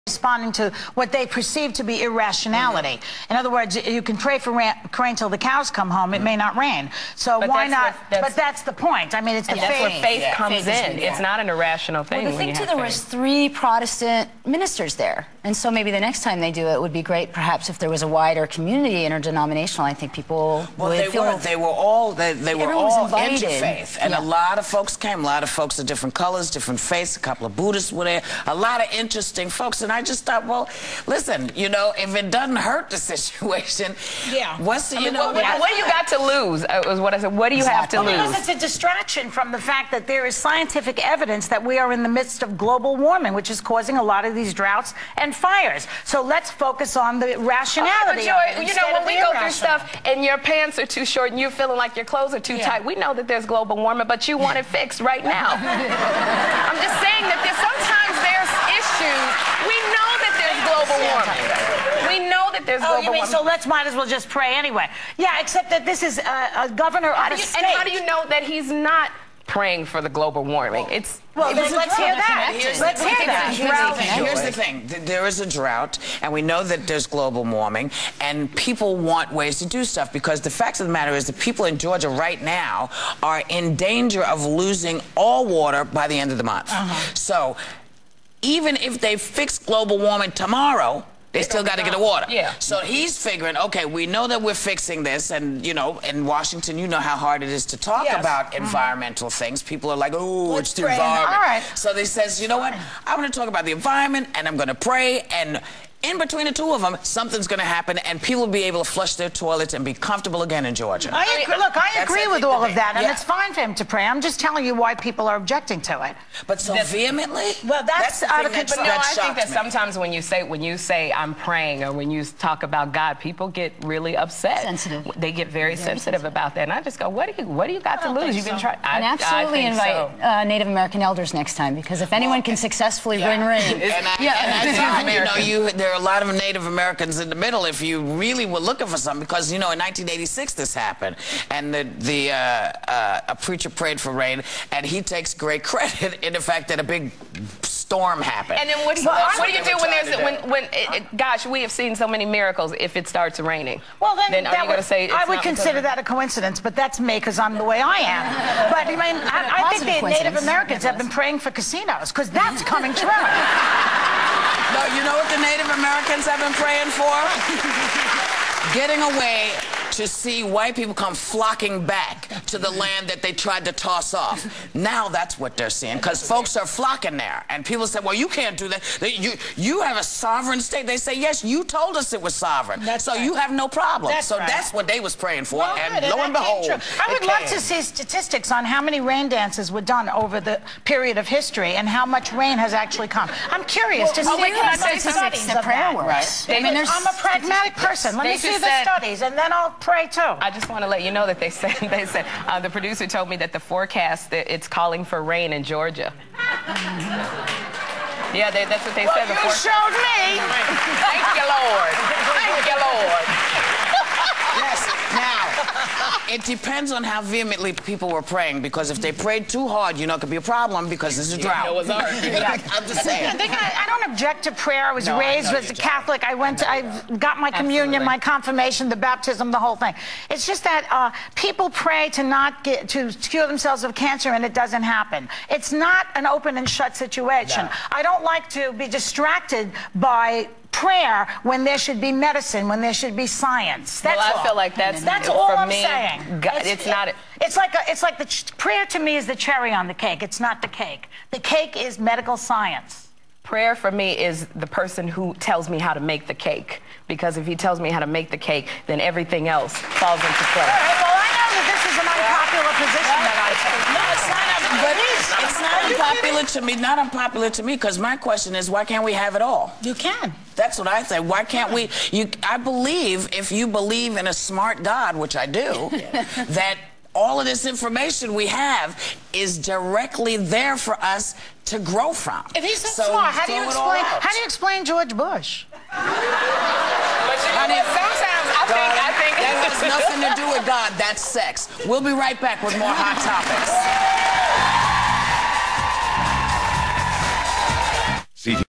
responding to what they perceive to be irrationality. In other words, you can pray for rain till the cows come home. It may not rain. So but why not? But that's the point. I mean, it's the that's faith. where faith comes in. It's not an irrational thing. Well, the thing too, there was 3 Protestant ministers there, and so maybe the next time they do it would be great. Perhaps if there was a wider community, interdenominational, I think people would feel. They were all interfaith, and a lot of folks came. A lot of folks of different colors, different faiths. A couple of Buddhists were there. A lot of interesting folks, and I just thought, well, listen, you know, if it doesn't hurt the situation, what's the, what do you got to lose? Was what I said. What do you have to lose? Because it's a distraction from the fact that there is scientific evidence that we are in the midst of global warming, which is causing a lot of these droughts and fires. So let's focus on the rationality. But Joy, you know, when we go through stuff and your pants are too short and you're feeling like your clothes are too tight, we know that there's global warming, but you want it fixed right now. I'm just saying that sometimes there's issues. We know that there's global warming. We know that there's global warming. So might as well just pray anyway. Yeah, except that this is a governor of a state. And how do you know that he's not praying for the global warming? Let's hear that. Let's hear that. Here's the thing. There is a drought, and we know that there's global warming, and people want ways to do stuff, because the fact of the matter is that people in Georgia right now are in danger of losing all water by the end of the month. So even if they fix global warming tomorrow, they still got to get the water. So he's figuring, okay, we know that we're fixing this, and, you know, in Washington, you know how hard it is to talk about environmental things. People are like, oh, it's the environment. All right. So they says, you know what, I'm going to talk about the environment, and I'm going to pray, and in between the two of them, something's going to happen, and people will be able to flush their toilets and be comfortable again in Georgia. I agree with all of that, and it's fine for him to pray. I'm just telling you why people are objecting to it. But so vehemently? Well, that's out of control. But no, I think that sometimes when you say I'm praying, or when you talk about God, people get really upset. Sensitive. They get very sensitive about that, and I just go, what do you got to lose? You've been trying. And absolutely invite Native American elders next time, because if anyone can successfully bring rain, there are a lot of Native Americans in the middle if you really were looking for something, because, you know, in 1986 this happened, and a preacher prayed for rain, and he takes great credit in the fact that a big storm happened. And then what do you do when gosh, we have seen so many miracles if it starts raining? Well, then are you going to say I would consider that a coincidence, but that's me because I'm the way I am. But I mean, I think the Native Americans have been praying for casinos, because that's coming true. No, you know what the Native Americans have been praying for? Getting away to see white people come flocking back to the land that they tried to toss off. Now that's what they're seeing, because folks are flocking there. And people say, well, you can't do that. You have a sovereign state. They say, yes, you told us it was sovereign. You have no problem. That's what they was praying for, and lo and behold, I would love to see statistics on how many rain dances were done over the period of history and how much rain has actually come. I'm curious to see the studies of that. I'm a pragmatic person. Let me see the studies, and then I'll pray too. I just want to let you know that they said the producer told me that the forecast, that it's calling for rain in Georgia. Yeah, that's what they said. You showed me. Thank you, Lord. Thank you, Lord. Yes. Now, it depends on how vehemently people were praying, because if they prayed too hard, you know, it could be a problem, because there's a drought. I'm just saying. I don't object to prayer. I was raised as a Catholic. I got my communion, my confirmation, the baptism, the whole thing. It's just that people pray to cure themselves of cancer, and it doesn't happen. It's not an open and shut situation. I don't like to be distracted by prayer when there should be medicine, when there should be science. That's all. I feel like that's all for I'm me, saying. It's not. It's like the prayer to me is the cherry on the cake. It's not the cake. The cake is medical science. Prayer for me is the person who tells me how to make the cake, because if he tells me how to make the cake, then everything else falls into place. All right, well, I know that this is an unpopular position that I take. No, it's not. But it's not unpopular to me. Not unpopular to me, because my question is, why can't we have it all? You can. That's what I say. Why can't we? I believe, if you believe in a smart God, which I do, that all of this information we have is directly there for us to grow from. If he's so smart, how do you explain George Bush? Honey, sometimes I think that has nothing to do with God. That's sex. We'll be right back with more Hot Topics.